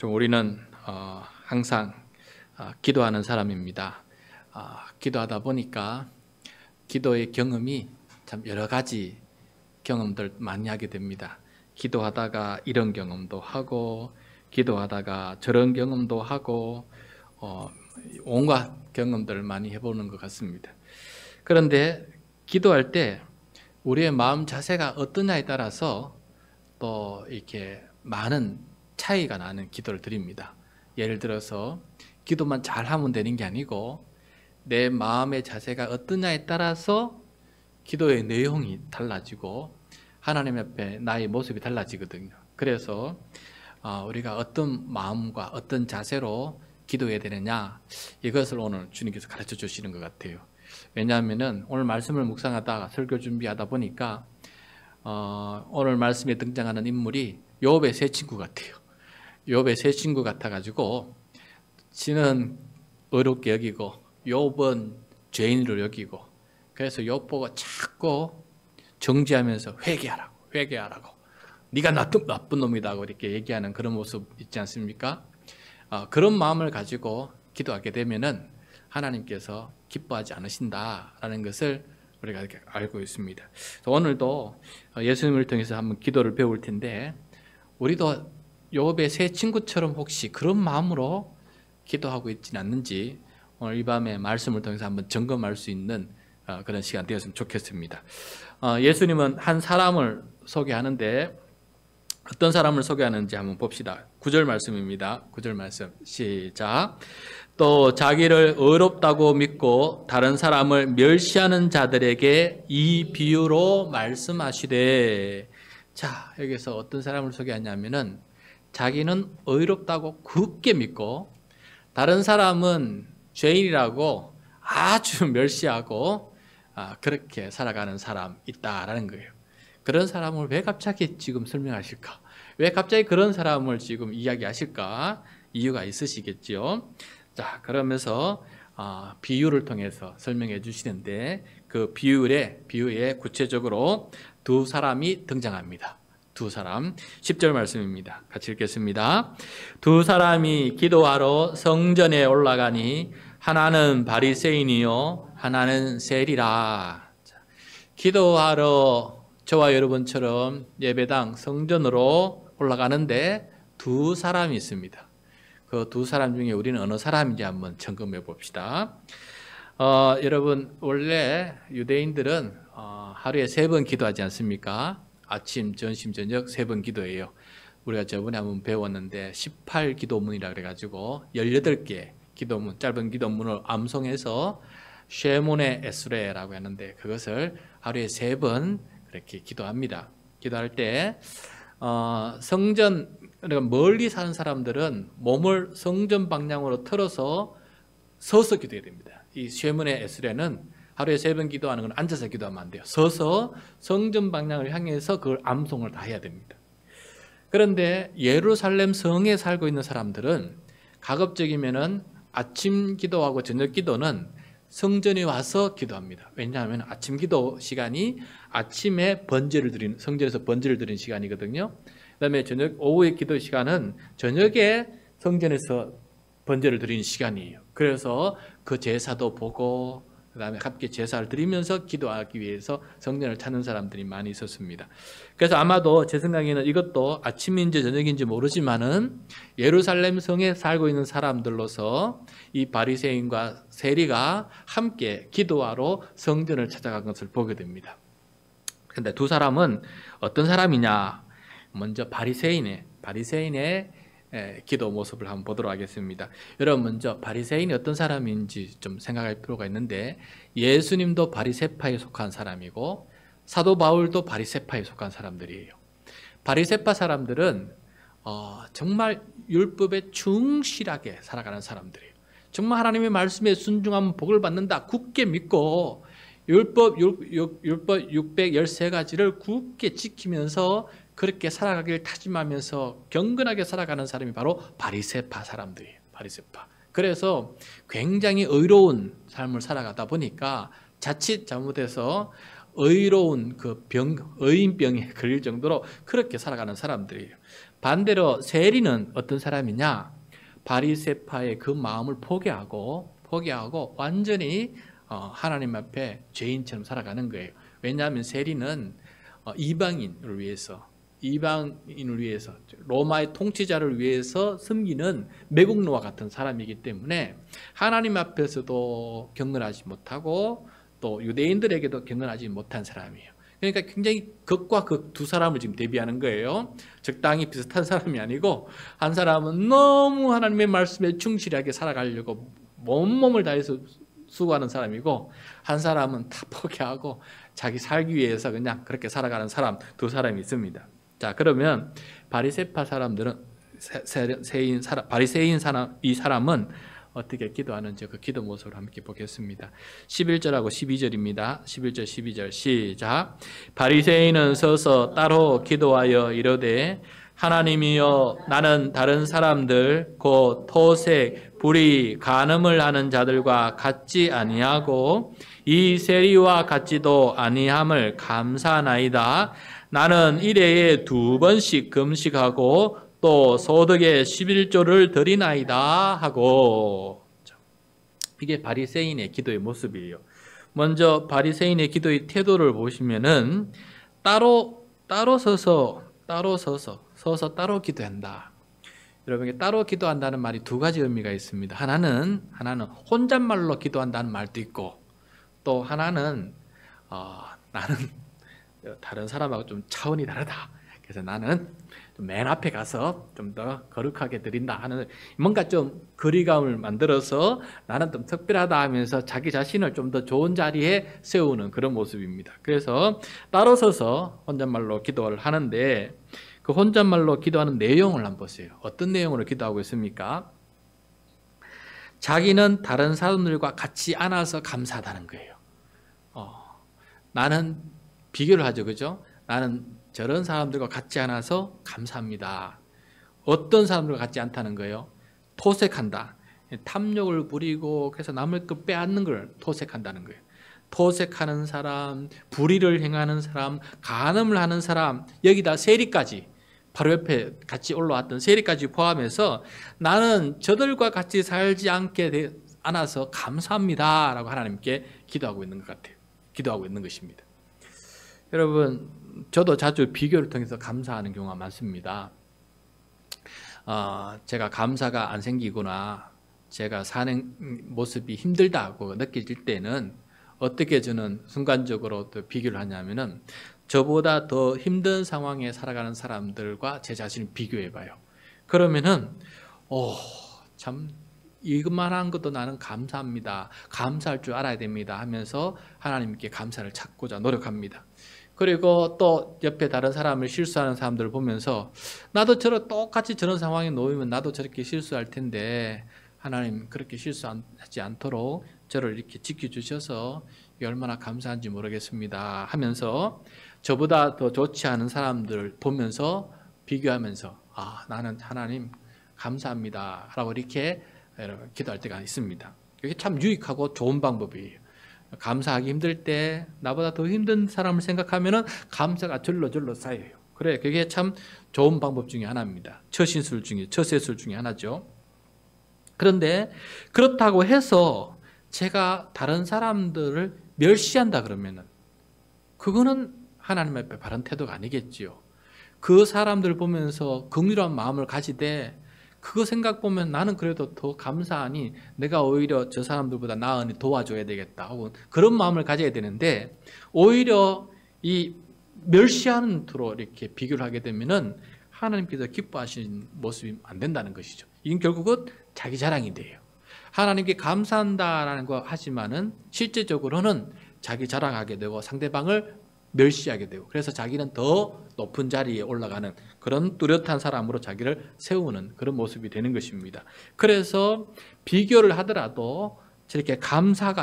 여러분, 우리는 항상 기도하는 사람입니다. 기도하다 보니까 기도의 경험이 참 여러 가지 경험들 많이 하게 됩니다. 기도하다가 이런 경험도 하고, 기도하다가 저런 경험도 하고, 온갖 경험들을 많이 해보는 것 같습니다. 그런데 기도할 때 우리의 마음 자세가 어떠냐에 따라서 또 이렇게 많은 차이가 나는 기도를 드립니다. 예를 들어서 기도만 잘하면 되는 게 아니고 내 마음의 자세가 어떠냐에 따라서 기도의 내용이 달라지고 하나님 앞에 나의 모습이 달라지거든요. 그래서 우리가 어떤 마음과 어떤 자세로 기도해야 되느냐, 이것을 오늘 주님께서 가르쳐 주시는 것 같아요. 왜냐하면 오늘 말씀을 묵상하다가 설교 준비하다 보니까 오늘 말씀에 등장하는 인물이 욥의 세 친구 같아요. 욥의 세 친구 같아가지고 지는 의롭게 여기고 욥은 죄인으로 여기고, 그래서 욥 보고 자꾸 정죄하면서 회개하라고 네가 나쁜 놈이다 이렇게 얘기하는 그런 모습 있지 않습니까? 그런 마음을 가지고 기도하게 되면은 하나님께서 기뻐하지 않으신다라는 것을 우리가 이렇게 알고 있습니다. 오늘도 예수님을 통해서 한번 기도를 배울 텐데, 우리도 욥의 세 친구처럼 혹시 그런 마음으로 기도하고 있지는 않는지 오늘 이 밤에 말씀을 통해서 한번 점검할 수 있는 그런 시간 되었으면 좋겠습니다. 예수님은 한 사람을 소개하는데 어떤 사람을 소개하는지 한번 봅시다. 9절 말씀입니다. 9절 말씀 시작. 또 자기를 의롭다고 믿고 다른 사람을 멸시하는 자들에게 이 비유로 말씀하시되. 자, 여기서 어떤 사람을 소개하냐면은 자기는 의롭다고 굳게 믿고 다른 사람은 죄인이라고 아주 멸시하고 그렇게 살아가는 사람 있다라는 거예요. 그런 사람을 왜 갑자기 지금 설명하실까? 왜 갑자기 그런 사람을 지금 이야기하실까? 이유가 있으시겠죠. 자, 그러면서 비유를 통해서 설명해 주시는데 그 비유에 구체적으로 두 사람이 등장합니다. 두 사람. 10절 말씀입니다. 같이 읽겠습니다. 두 사람이 기도하러 성전에 올라가니 하나는 바리새인이요 하나는 세리라. 기도하러 저와 여러분처럼 예배당 성전으로 올라가는데 두 사람이 있습니다. 그 두 사람 중에 우리는 어느 사람인지 한번 점검해 봅시다. 여러분, 원래 유대인들은 하루에 3번 기도하지 않습니까? 아침, 점심, 저녁 3번 기도해요. 우리가 저번에 한번 배웠는데 18기도문이라 그래가지고 18개 기도문, 짧은 기도문을 암송해서 쉐모네 에스레라고 하는데 그것을 하루에 3번 그렇게 기도합니다. 기도할 때 성전, 그러니까 멀리 사는 사람들은 몸을 성전 방향으로 틀어서 서서 기도해야 됩니다. 이 쉐모네 에스레는 하루에 3번 기도하는 건 앉아서 기도하면 안 돼요. 서서 성전 방향을 향해서 그걸 암송을 다 해야 됩니다. 그런데 예루살렘 성에 살고 있는 사람들은 가급적이면은 아침 기도하고 저녁 기도는 성전에 와서 기도합니다. 왜냐하면 아침 기도 시간이 아침에 성전에서 번제를 드리는 시간이거든요. 그다음에 오후의 기도 시간은 저녁에 성전에서 번제를 드리는 시간이에요. 그래서 그 제사도 보고 그다음에 함께 제사를 드리면서 기도하기 위해서 성전을 찾는 사람들이 많이 있었습니다. 그래서 아마도 제 생각에는 이것도 아침인지 저녁인지 모르지만은 예루살렘 성에 살고 있는 사람들로서 이 바리새인과 세리가 함께 기도하러 성전을 찾아간 것을 보게 됩니다. 그런데 두 사람은 어떤 사람이냐? 먼저 바리새인의 기도 모습을 한번 보도록 하겠습니다. 여러분, 먼저 바리새인이 어떤 사람인지 좀 생각할 필요가 있는데, 예수님도 바리새파에 속한 사람이고 사도 바울도 바리새파에 속한 사람들이에요. 바리새파 사람들은 정말 율법에 충실하게 살아가는 사람들이에요. 정말 하나님의 말씀에 순종하면 복을 받는다 굳게 믿고 율법 613가지를 굳게 지키면서 그렇게 살아가길 다짐하면서 경건하게 살아가는 사람이 바로 바리새파 사람들이에요. 바리새파. 그래서 굉장히 의로운 삶을 살아가다 보니까 자칫 잘못해서 의로운 의인병에 걸릴 정도로 그렇게 살아가는 사람들이에요. 반대로 세리는 어떤 사람이냐? 바리새파의 그 마음을 포기하고 완전히 하나님 앞에 죄인처럼 살아가는 거예요. 왜냐하면 세리는 이방인을 위해서 로마의 통치자를 위해서 섬기는 매국노와 같은 사람이기 때문에 하나님 앞에서도 경건하지 못하고 또 유대인들에게도 경건하지 못한 사람이에요. 그러니까 굉장히 극과 극 두 사람을 지금 대비하는 거예요. 적당히 비슷한 사람이 아니고, 한 사람은 너무 하나님의 말씀에 충실하게 살아가려고 온몸을 다해서 수고하는 사람이고, 한 사람은 다 포기하고 자기 살기 위해서 그냥 그렇게 살아가는 사람, 두 사람이 있습니다. 자, 그러면 바리새파 사람들은 바리새인 사람, 이 사람은 어떻게 기도하는지 그 기도 모습을 함께 보겠습니다. 11절하고 12절입니다. 11절 12절 시작. 바리새인은 서서 따로 기도하여 이르되 하나님이여, 나는 다른 사람들 곧 토색, 불의, 간음을 하는 자들과 같지 아니하고 이 세리와 같지도 아니함을 감사하나이다. 나는 일해에 2번씩 금식하고 또 소득의 11조를 드리나이다 하고. 이게 바리새인의 기도의 모습이에요. 먼저 바리새인의 기도의 태도를 보시면은 따로 서서 따로 기도한다. 여러분, 따로 기도한다는 말이 두 가지 의미가 있습니다. 하나는 혼잣말로 기도한다는 말도 있고, 또 하나는 나는 다른 사람하고 좀 차원이 다르다. 그래서 나는 맨 앞에 가서 좀 더 거룩하게 드린다 하는, 뭔가 좀 거리감을 만들어서 나는 좀 특별하다 하면서 자기 자신을 좀 더 좋은 자리에 세우는 그런 모습입니다. 그래서 따로 서서 혼잣말로 기도를 하는데, 그 혼잣말로 기도하는 내용을 한번 보세요. 어떤 내용으로 기도하고 있습니까? 자기는 다른 사람들과 같이 않아서 감사하다는 거예요. 나는 비교를 하죠, 그죠? 나는 저런 사람들과 같지 않아서 감사합니다. 어떤 사람들과 같지 않다는 거예요? 토색한다. 탐욕을 부리고 그래서 남의 것 빼앗는 걸 토색한다는 거예요. 토색하는 사람, 불의를 행하는 사람, 간음을 하는 사람, 여기다 세리까지, 바로 옆에 같이 올라왔던 세리까지 포함해서 나는 저들과 같이 살지 않아서 감사합니다 라고 하나님께 기도하고 있는 것 같아요. 기도하고 있는 것입니다. 여러분, 저도 자주 비교를 통해서 감사하는 경우가 많습니다. 제가 감사가 안 생기거나 제가 사는 모습이 힘들다고 느껴질 때는 어떻게 저는 순간적으로 또 비교를 하냐면은, 저보다 더 힘든 상황에 살아가는 사람들과 제 자신을 비교해 봐요. 그러면은 참 이것만한 것도 나는 감사합니다. 감사할 줄 알아야 됩니다 하면서 하나님께 감사를 찾고자 노력합니다. 그리고 또 옆에 다른 사람을 실수하는 사람들을 보면서 나도 똑같이 저런 상황에 놓이면 나도 저렇게 실수할 텐데 하나님 그렇게 실수하지 않도록 저를 이렇게 지켜주셔서 얼마나 감사한지 모르겠습니다 하면서 저보다 더 좋지 않은 사람들을 보면서 비교하면서 나는 하나님 감사합니다 라고 이렇게 기도할 때가 있습니다. 이게 참 유익하고 좋은 방법이에요. 감사하기 힘들 때 나보다 더 힘든 사람을 생각하면은 감사가 절로 쌓여요. 그래, 그게 참 좋은 방법 중에 하나입니다. 처세술 중에 하나죠. 그런데 그렇다고 해서 제가 다른 사람들을 멸시한다 그러면은 그거는 하나님 앞에 바른 태도가 아니겠지요. 그 사람들 보면서 긍휼한 마음을 가지되 그거 생각 보면 나는 그래도 더 감사하니 내가 오히려 저 사람들보다 나으니 도와줘야 되겠다 혹은 그런 마음을 가져야 되는데, 오히려 이 멸시하는 투로 이렇게 비교를 하게 되면은 하나님께서 기뻐하시는 모습이 안 된다는 것이죠. 이건 결국은 자기 자랑이 돼요. 하나님께 감사한다라는 거 하지만은 실제적으로는 자기 자랑하게 되고 상대방을 멸시하게 되고, 그래서 자기는 더 높은 자리에 올라가는 그런 뚜렷한 사람으로 자기를 세우는 그런 모습이 되는 것입니다. 그래서 비교를 하더라도 저렇게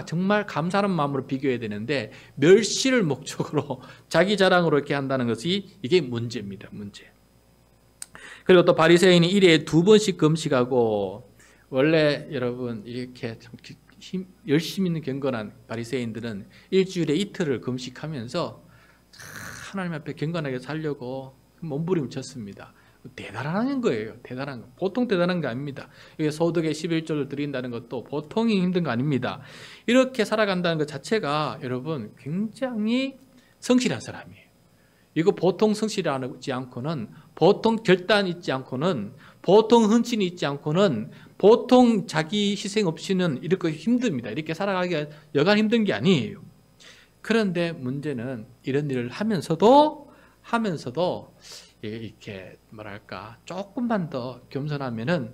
정말 감사하는 마음으로 비교해야 되는데 멸시를 목적으로 자기 자랑으로 이렇게 한다는 것이 이게 문제입니다. 문제. 그리고 또 바리새인이 일에 2번씩 금식하고, 원래 여러분 이렇게 열심히 있는 경건한 바리새인들은 일주일에 이틀을 금식하면서 하나님 앞에 경건하게 살려고 몸부림을 쳤습니다. 대단한 거예요. 대단한 거. 보통 대단한 게 아닙니다. 이게 소득의 11조를 드린다는 것도 보통이 힘든 거 아닙니다. 이렇게 살아간다는 것 자체가 여러분 굉장히 성실한 사람이에요. 이거 보통 성실하지 않고는, 보통 결단 있지 않고는, 보통 헌신이 있지 않고는, 보통 자기 희생 없이는 이렇게 힘듭니다. 이렇게 살아가기가 여간 힘든 게 아니에요. 그런데 문제는 이런 일을 하면서도 이렇게 뭐랄까 조금만 더 겸손하면은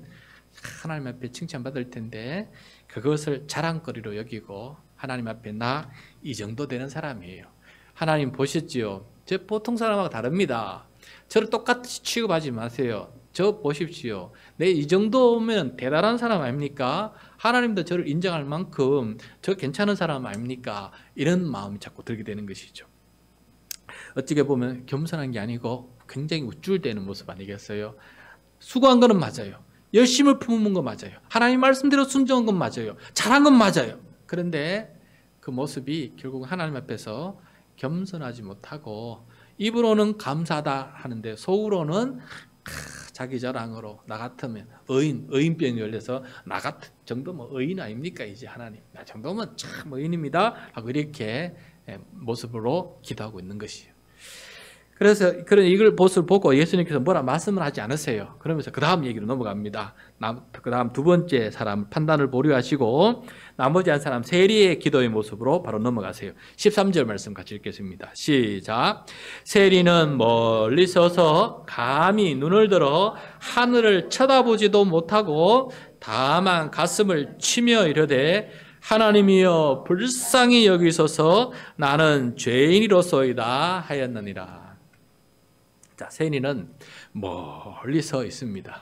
하나님 앞에 칭찬받을 텐데 그것을 자랑거리로 여기고 하나님 앞에 나 이 정도 되는 사람이에요. 하나님 보셨지요? 저 보통 사람하고 다릅니다. 저를 똑같이 취급하지 마세요. 저 보십시오. 내 이 정도면 대단한 사람 아닙니까? 하나님도 저를 인정할 만큼 저 괜찮은 사람 아닙니까? 이런 마음이 자꾸 들게 되는 것이죠. 어떻게 보면 겸손한 게 아니고 굉장히 우쭐대는 모습 아니겠어요? 수고한 거는 맞아요. 열심을 품은 건 맞아요. 하나님 말씀대로 순종한 건 맞아요. 잘한 건 맞아요. 그런데 그 모습이 결국 하나님 앞에서 겸손하지 못하고 입으로는 감사하다 하는데 속으로는 자기 자랑으로 나 같으면 의인병이 걸려서 나 같은 정도면 의인 아닙니까? 이제 하나님 나 정도면 참 의인입니다 하고 이렇게 모습으로 기도하고 있는 것이에요. 그래서 그런 이걸 모습을 보고 예수님께서 뭐라 말씀을 하지 않으세요. 그러면서 그 다음 얘기로 넘어갑니다. 그 다음 두 번째 사람 판단을 보류하시고 나머지 한 사람 세리의 기도의 모습으로 바로 넘어가세요. 13절 말씀 같이 읽겠습니다. 시작. 세리는 멀리 서서 감히 눈을 들어 하늘을 쳐다보지도 못하고 다만 가슴을 치며 이르되 하나님이여 불쌍히 여기소서 나는 죄인이로소이다 하였느니라. 자, 세리는 멀리 서 있습니다.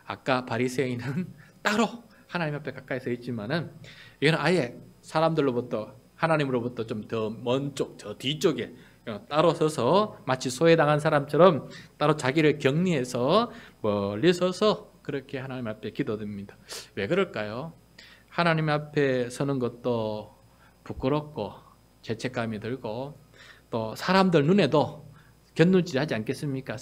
아까 바리새인은 따로 하나님 앞에 가까이 서 있지만은 이건 아예 사람들로부터 하나님으로부터 좀 더 먼 쪽, 저 뒤쪽에 따로 서서 마치 소외당한 사람처럼 따로 자기를 격리해서 멀리 서서 그렇게 하나님 앞에 기도드립니다. 왜 그럴까요? 하나님 앞에 서는 것도 부끄럽고 죄책감이 들고 또 사람들 눈에도 곁눈질하지 않겠습니까?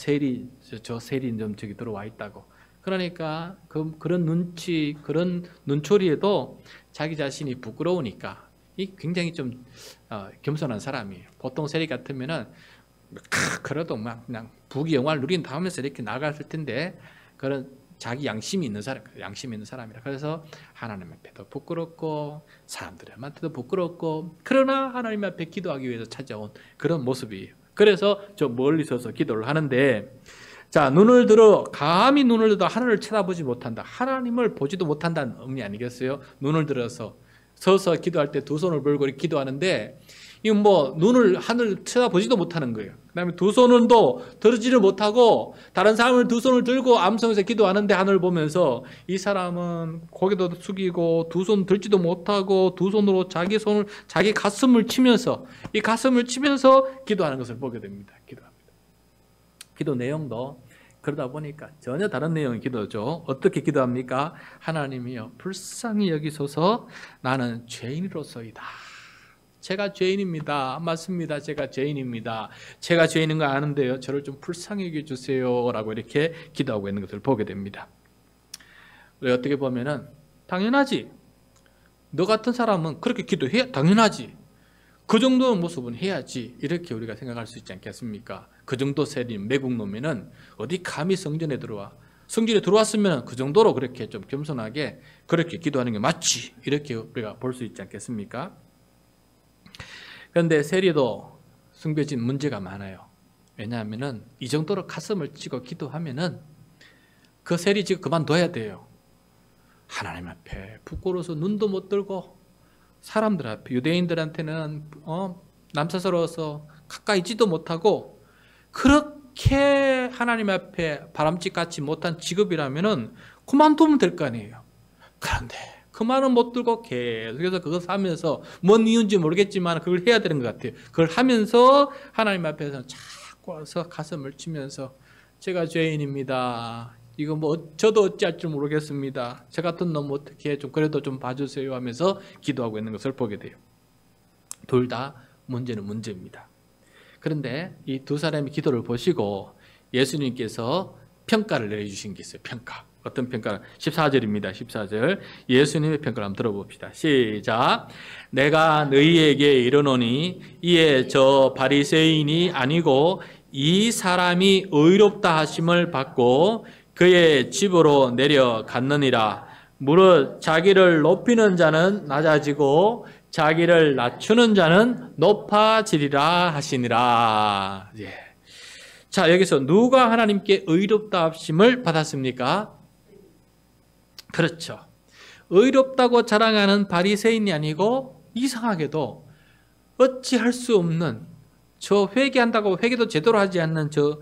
저 세리 좀 저기 들어와 있다고. 그러니까 그런 눈치, 그런 눈초리에도 자기 자신이 부끄러우니까 이 굉장히 좀 겸손한 사람이에요. 보통 세리 같으면은 그래도 막 그냥 부귀영화를 누린 다음에서 이렇게 나갔을 텐데 그런 자기 양심이 있는 사람이라. 그래서 하나님 앞에도 부끄럽고 사람들한테도 부끄럽고 그러나 하나님 앞에 기도하기 위해서 찾아온 그런 모습이에요. 그래서 저 멀리 서서 기도를 하는데 자, 감히 눈을 들어 하늘을 쳐다보지 못한다. 하나님을 보지도 못한다는 의미 아니겠어요? 눈을 들어서 서서 기도할 때 두 손을 벌고 이렇게 기도하는데 이건 하늘을 쳐다보지도 못하는 거예요. 그 다음에 두 손은 또 들지를 못하고 다른 사람을 두 손을 들고 암송해서 기도하는데 하늘을 보면서 이 사람은 고개도 숙이고 두 손 들지도 못하고 두 손으로 자기 가슴을 치면서 이 가슴을 치면서 기도하는 것을 보게 됩니다. 기도합니다. 기도 내용도 그러다 보니까 전혀 다른 내용의 기도죠. 어떻게 기도합니까? 하나님이여 불쌍히 여기소서 나는 죄인으로서이다. 제가 죄인입니다. 맞습니다. 제가 죄인입니다. 제가 죄인인 거 아는데요. 저를 좀 불쌍히 여겨주세요. 라고 이렇게 기도하고 있는 것을 보게 됩니다. 어떻게 보면은 당연하지. 너 같은 사람은 그렇게 기도해야 당연하지. 그 정도의 모습은 해야지. 이렇게 우리가 생각할 수 있지 않겠습니까? 그 정도 세린 매국놈이는 어디 감히 성전에 들어와. 성전에 들어왔으면 그 정도로 그렇게 좀 겸손하게 그렇게 기도하는 게 맞지. 이렇게 우리가 볼 수 있지 않겠습니까? 그런데 세리도 숨겨진 문제가 많아요. 왜냐하면은 이 정도로 가슴을 치고 기도하면은 그 세리 지금 그만둬야 돼요. 하나님 앞에 부끄러워서 눈도 못 들고 사람들 앞에 유대인들한테는 남사스러워서 가까이 있지도 못하고 그렇게 하나님 앞에 바람직같이 못한 직업이라면은 그만두면 될 거 아니에요. 그런데 그만은 못 들고 계속해서 그것을 하면서 뭔 이유인지 모르겠지만 그걸 해야 되는 것 같아요. 그걸 하면서 하나님 앞에서 자꾸 와서 가슴을 치면서 제가 죄인입니다. 이거 저도 어찌할 줄 모르겠습니다. 저 같은 놈 어떻게 좀 그래도 좀 봐주세요 하면서 기도하고 있는 것을 보게 돼요. 둘 다 문제는 문제입니다. 그런데 이 두 사람의 기도를 보시고 예수님께서 평가를 내려주신 게 있어요. 평가. 어떤 평가? 14절입니다. 14절. 예수님의 평가를 한번 들어봅시다. 시작. 내가 너희에게 이르노니 이에 저 바리새인이 아니고 이 사람이 의롭다 하심을 받고 그의 집으로 내려갔느니라. 무릇 자기를 높이는 자는 낮아지고 자기를 낮추는 자는 높아지리라 하시니라. 예. 자, 여기서 누가 하나님께 의롭다 하심을 받았습니까? 그렇죠. 의롭다고 자랑하는 바리새인이 아니고 이상하게도 어찌할 수 없는 저 회개한다고 회개도 제대로 하지 않는 저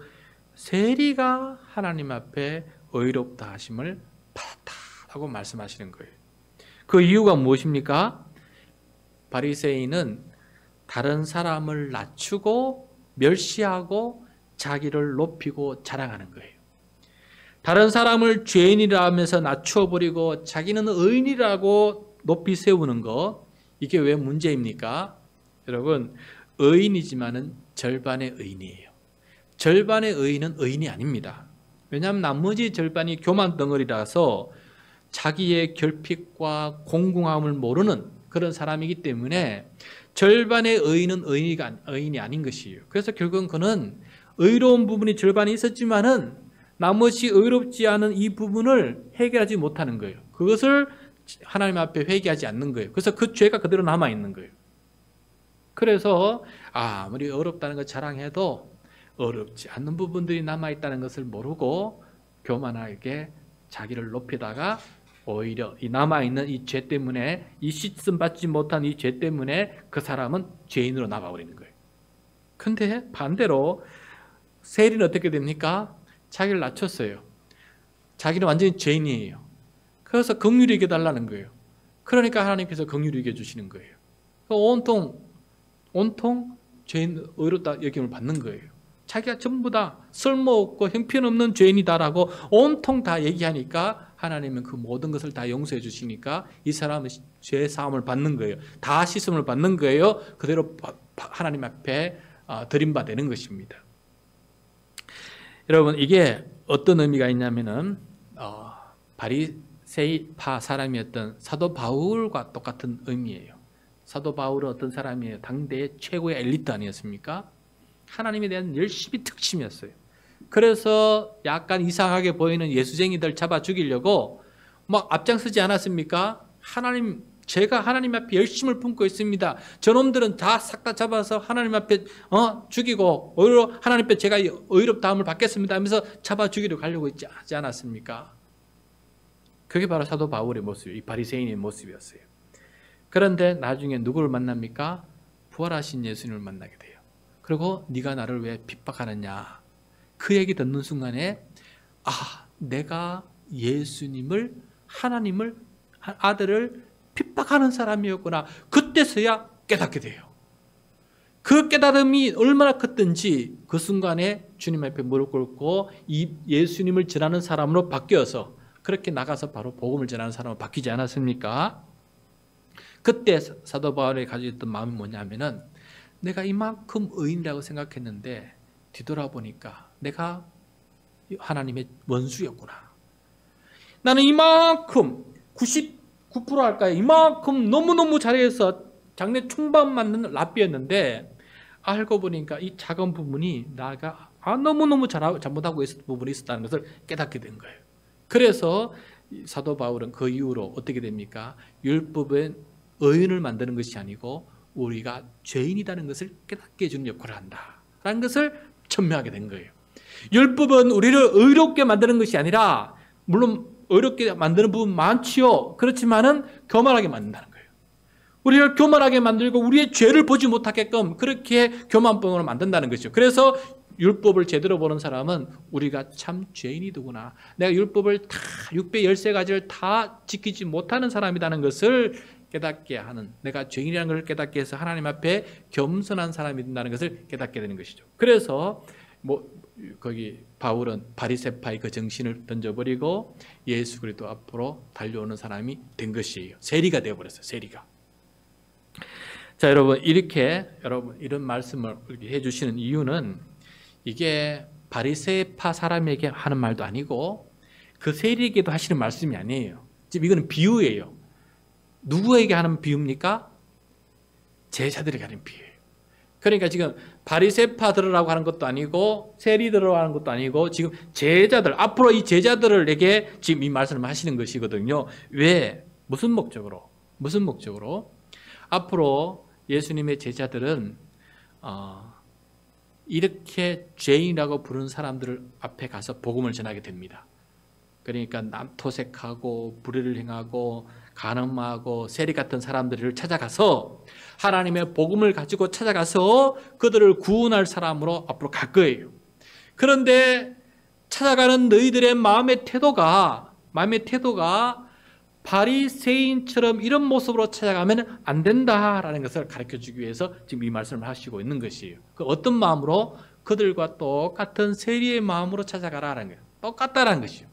세리가 하나님 앞에 의롭다 하심을 받았다라고 말씀하시는 거예요. 그 이유가 무엇입니까? 바리새인은 다른 사람을 낮추고 멸시하고 자기를 높이고 자랑하는 거예요. 다른 사람을 죄인이라 하면서 낮추어버리고 자기는 의인이라고 높이 세우는 거, 이게 왜 문제입니까? 여러분, 의인이지만은 절반의 의인이에요. 절반의 의인은 의인이 아닙니다. 왜냐하면 나머지 절반이 교만 덩어리라서 자기의 결핍과 공공함을 모르는 그런 사람이기 때문에 절반의 의인은 의인이 아닌 것이에요. 그래서 결국은 그는 의로운 부분이 절반이 있었지만은 나머지 의롭지 않은 이 부분을 해결하지 못하는 거예요. 그것을 하나님 앞에 회개하지 않는 거예요. 그래서 그 죄가 그대로 남아있는 거예요. 그래서 아무리 의롭다는 걸 자랑해도 어렵지 않는 부분들이 남아있다는 것을 모르고 교만하게 자기를 높이다가 오히려 이 남아있는 이 죄 때문에, 이 씻음 받지 못한 이 죄 때문에 그 사람은 죄인으로 남아버리는 거예요. 근데 반대로 세리는 어떻게 됩니까? 자기를 낮췄어요. 자기는 완전히 죄인이에요. 그래서 긍휼히 여겨달라는 거예요. 그러니까 하나님께서 긍휼히 여겨주시는 거예요. 온통 죄인 의롭다 여김을 받는 거예요. 자기가 전부 다 쓸모없고 형편없는 죄인이다라고 온통 다 얘기하니까 하나님은 그 모든 것을 다 용서해 주시니까 이 사람은 죄 사함을 받는 거예요. 다 씻음을 받는 거예요. 그대로 하나님 앞에 드림받는 것입니다. 여러분, 이게 어떤 의미가 있냐면은 바리새파 사람이었던 사도 바울과 똑같은 의미예요. 사도 바울은 어떤 사람이에요? 당대의 최고의 엘리트 아니었습니까? 하나님에 대한 열심히 특심이었어요. 그래서 약간 이상하게 보이는 예수쟁이들 잡아 죽이려고 막 앞장서지 않았습니까? 제가 하나님 앞에 열심을 품고 있습니다. 저놈들은 다 싹 다 잡아서 하나님 앞에 죽이고 오히려 하나님 앞에 제가 의롭다함을 받겠습니다 하면서 잡아 죽이려 가려고 하지 않았습니까? 그게 바로 사도 바울의 모습, 이 바리새인의 모습이었어요. 그런데 나중에 누구를 만납니까? 부활하신 예수님을 만나게 돼요. 그리고 네가 나를 왜 핍박하느냐? 그 얘기 듣는 순간에 내가 예수님을, 하나님을, 아들을 핍박하는 사람이었구나. 그때서야 깨닫게 돼요. 그 깨달음이 얼마나 컸든지 그 순간에 주님 앞에 무릎 꿇고 이 예수님을 전하는 사람으로 바뀌어서 그렇게 나가서 바로 복음을 전하는 사람으로 바뀌지 않았습니까? 그때 사도 바울이 가지고 있던 마음이 뭐냐면은 내가 이만큼 의인이라고 생각했는데 뒤돌아보니까 내가 하나님의 원수였구나. 나는 이만큼 99% 할까요? 이만큼 너무너무 잘해서 장래 총밥 맞는 랍비였는데 알고 보니까 이 작은 부분이 나가 너무너무 잘못하고 있었던 부분이 있었다는 것을 깨닫게 된 거예요. 그래서 사도 바울은 그 이후로 어떻게 됩니까? 율법은 의인을 만드는 것이 아니고 우리가 죄인이라는 것을 깨닫게 해주는 역할을 한다라는 것을 천명하게 된 거예요. 율법은 우리를 의롭게 만드는 것이 아니라, 물론 의롭게 만드는 부분 많지요. 그렇지만은 교만하게 만든다는 거예요. 우리를 교만하게 만들고 우리의 죄를 보지 못하게끔 그렇게 교만병으로 만든다는 것이죠. 그래서 율법을 제대로 보는 사람은 우리가 참 죄인이더구나. 내가 율법을 다 613가지를 다 지키지 못하는 사람이라는 것을 깨닫게 하는, 내가 죄인이라는 것을 깨닫게 해서 하나님 앞에 겸손한 사람이 된다는 것을 깨닫게 되는 것이죠. 그래서 거기 바울은 바리새파의 그 정신을 던져버리고 예수 그리스도 앞으로 달려오는 사람이 된 것이에요. 세리가 되어버렸어요. 세리가. 자, 여러분, 이런 말씀을 이렇게 해주시는 이유는 이게 바리새파 사람에게 하는 말도 아니고 그 세리에게도 하시는 말씀이 아니에요. 지금 이거는 비유예요. 누구에게 하는 비유입니까? 제자들에게 하는 비유예요. 그러니까 지금 바리새파들이라고 하는 것도 아니고 세리들이라고 하는 것도 아니고 지금 제자들, 앞으로 이 제자들에게 지금 이 말씀을 하시는 것이거든요. 왜? 무슨 목적으로? 무슨 목적으로? 앞으로 예수님의 제자들은 이렇게 죄인이라고 부르는 사람들 앞에 가서 복음을 전하게 됩니다. 그러니까 남토색하고 불의를 행하고 간음하고 세리 같은 사람들을 찾아가서 하나님의 복음을 가지고 찾아가서 그들을 구원할 사람으로 앞으로 갈 거예요. 그런데 찾아가는 너희들의 마음의 태도가 바리새인처럼 이런 모습으로 찾아가면 안 된다라는 것을 가르쳐주기 위해서 지금 이 말씀을 하시고 있는 것이에요. 그 어떤 마음으로? 그들과 똑같은 세리의 마음으로 찾아가라는 거예요. 똑같다라는 것이요.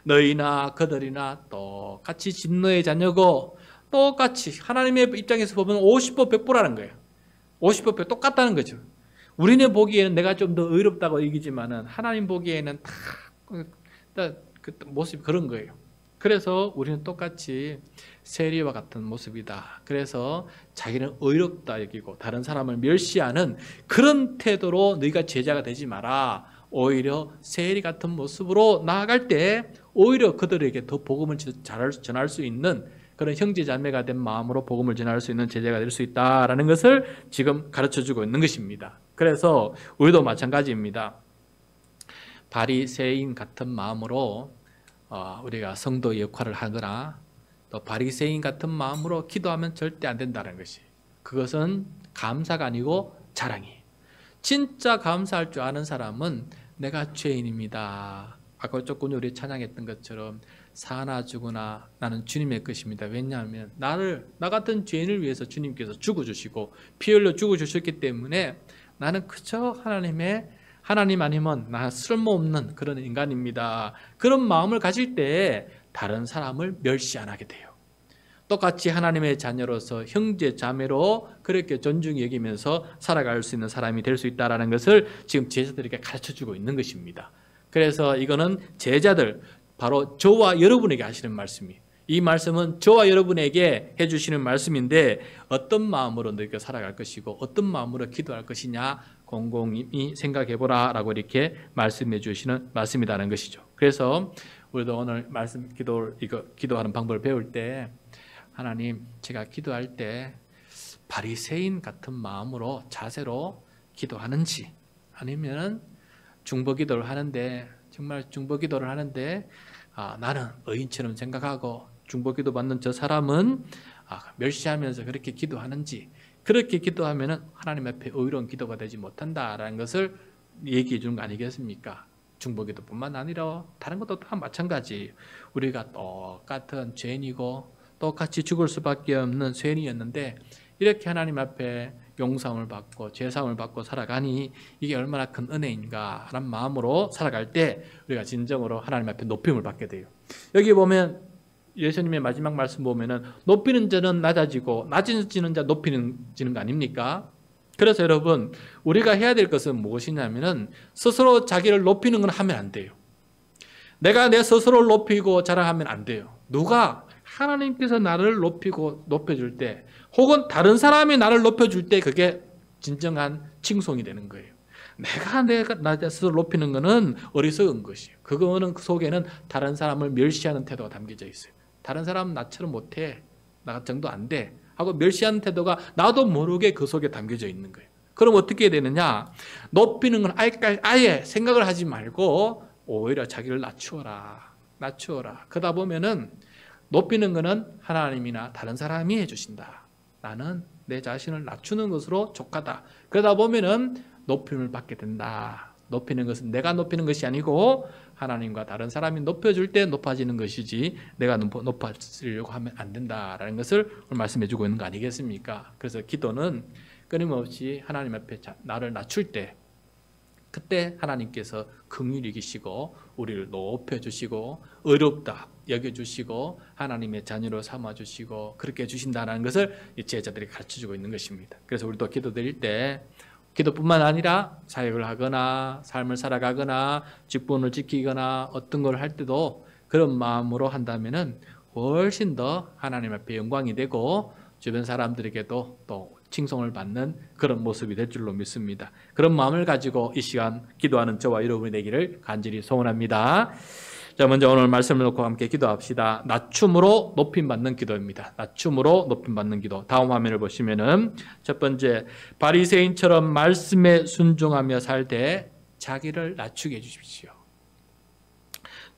너희나 그들이나 똑같이 진노의 자녀고 똑같이 하나님의 입장에서 보면 50보 100보라는 거예요. 50보 100 똑같다는 거죠. 우리는 보기에는 내가 좀 더 의롭다고 얘기지만은 하나님 보기에는 다 그 모습이 그런 거예요. 그래서 우리는 똑같이 세리와 같은 모습이다. 그래서 자기는 의롭다 여기고 다른 사람을 멸시하는 그런 태도로 너희가 제자가 되지 마라. 오히려 세리 같은 모습으로 나아갈 때 오히려 그들에게 더 복음을 전할 수 있는 그런 형제 자매가 된 마음으로 복음을 전할 수 있는 제자가 될 수 있다라는 것을 지금 가르쳐주고 있는 것입니다. 그래서 우리도 마찬가지입니다. 바리새인 같은 마음으로 우리가 성도의 역할을 하거나 또 바리새인 같은 마음으로 기도하면 절대 안 된다는 것이, 그것은 감사가 아니고 자랑이에요. 진짜 감사할 줄 아는 사람은 내가 죄인입니다. 아까 조금 우리 찬양했던 것처럼 사나 죽으나 나는 주님의 것입니다. 왜냐하면 나 같은 죄인을 위해서 주님께서 죽어주시고 피 흘려 죽어주셨기 때문에 나는 그저 하나님 아니면 나 쓸모없는 그런 인간입니다. 그런 마음을 가질 때 다른 사람을 멸시 안 하게 돼요. 똑같이 하나님의 자녀로서 형제 자매로 그렇게 존중히 여기면서 살아갈 수 있는 사람이 될 수 있다는 것을 지금 제자들에게 가르쳐주고 있는 것입니다. 그래서 이거는 제자들, 바로 저와 여러분에게 하시는 말씀이에요. 이 말씀은 저와 여러분에게 해주시는 말씀인데 어떤 마음으로 너희가 살아갈 것이고 어떤 마음으로 기도할 것이냐 곰곰이 생각해보라 라고 이렇게 말씀해 주시는 말씀이라는 것이죠. 그래서 우리도 오늘 기도하는 방법을 배울 때 하나님, 제가 기도할 때 바리새인 같은 마음으로 자세로 기도하는지, 아니면 중보기도를 하는데 정말 중보기도를 하는데 나는 의인처럼 생각하고 중보기도 받는 저 사람은 멸시하면서 그렇게 기도하는지, 그렇게 기도하면 하나님 앞에 의로운 기도가 되지 못한다라는 것을 얘기해 주는 거 아니겠습니까? 중보기도뿐만 아니라 다른 것도 다 마찬가지. 우리가 똑같은 죄인이고 똑같이 죽을 수밖에 없는 죄인이었는데 이렇게 하나님 앞에 용서함을 받고 죄사함을 받고 살아가니 이게 얼마나 큰 은혜인가 하는 마음으로 살아갈 때 우리가 진정으로 하나님 앞에 높임을 받게 돼요. 여기 보면 예수님의 마지막 말씀 보면은 높이는 자는 낮아지고 낮아지는 자 높이지는 거 아닙니까? 그래서 여러분, 우리가 해야 될 것은 무엇이냐면은 스스로 자기를 높이는 건 하면 안 돼요. 내가 내 스스로를 높이고 자랑하면 안 돼요. 누가? 하나님께서 나를 높이고 높여줄 때, 혹은 다른 사람이 나를 높여줄 때 그게 진정한 칭송이 되는 거예요. 내가 나 스스로 높이는 것은 어리석은 것이에요. 그거는 그 속에는 다른 사람을 멸시하는 태도가 담겨져 있어요. 다른 사람은 나처럼 못해, 나 정도 안 돼 하고 멸시하는 태도가 나도 모르게 그 속에 담겨져 있는 거예요. 그럼 어떻게 되느냐? 높이는 건 아예 생각을 하지 말고 오히려 자기를 낮추어라. 그러다 보면은 높이는 것은 하나님이나 다른 사람이 해주신다. 나는 내 자신을 낮추는 것으로 족하다. 그러다 보면은 높임을 받게 된다. 높이는 것은 내가 높이는 것이 아니고 하나님과 다른 사람이 높여줄 때 높아지는 것이지 내가 높아지려고 하면 안 된다라는 것을 말씀해 주고 있는 거 아니겠습니까? 그래서 기도는 끊임없이 하나님 앞에 나를 낮출 때, 그때 하나님께서 긍휼히 여기시고 우리를 높여주시고 의롭다 여겨주시고 하나님의 자녀로 삼아주시고 그렇게 해주신다는 것을 제자들이 가르쳐주고 있는 것입니다. 그래서 우리도 기도드릴 때 기도뿐만 아니라 사역을 하거나 삶을 살아가거나 직분을 지키거나 어떤 걸 할 때도 그런 마음으로 한다면은 훨씬 더 하나님 앞에 영광이 되고 주변 사람들에게도 또 칭송을 받는 그런 모습이 될 줄로 믿습니다. 그런 마음을 가지고 이 시간 기도하는 저와 여러분이 되기를 간절히 소원합니다. 자, 먼저 오늘 말씀을 놓고 함께 기도합시다. 낮춤으로 높임받는 기도입니다. 낮춤으로 높임받는 기도. 다음 화면을 보시면은 첫 번째, 바리새인처럼 말씀에 순종하며 살 때 자기를 낮추게 해주십시오.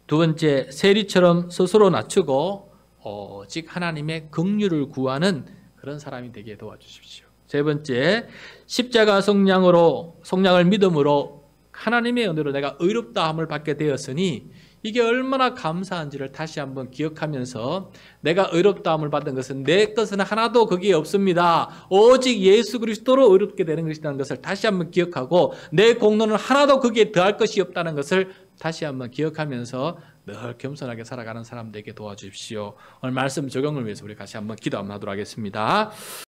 두 번째, 세리처럼 스스로 낮추고 오직 하나님의 긍휼을 구하는 그런 사람이 되게 도와주십시오. 세 번째, 십자가 성량을 믿음으로 하나님의 은혜로 내가 의롭다함을 받게 되었으니 이게 얼마나 감사한지를 다시 한번 기억하면서 내가 의롭다함을 받은 것은 내 것은 하나도 거기에 없습니다. 오직 예수 그리스도로 의롭게 되는 것이라는 것을 다시 한번 기억하고 내 공로는 하나도 거기에 더할 것이 없다는 것을 다시 한번 기억하면서 늘 겸손하게 살아가는 사람들에게 도와주십시오. 오늘 말씀 적용을 위해서 우리 같이 한번 기도 한번 하도록 하겠습니다.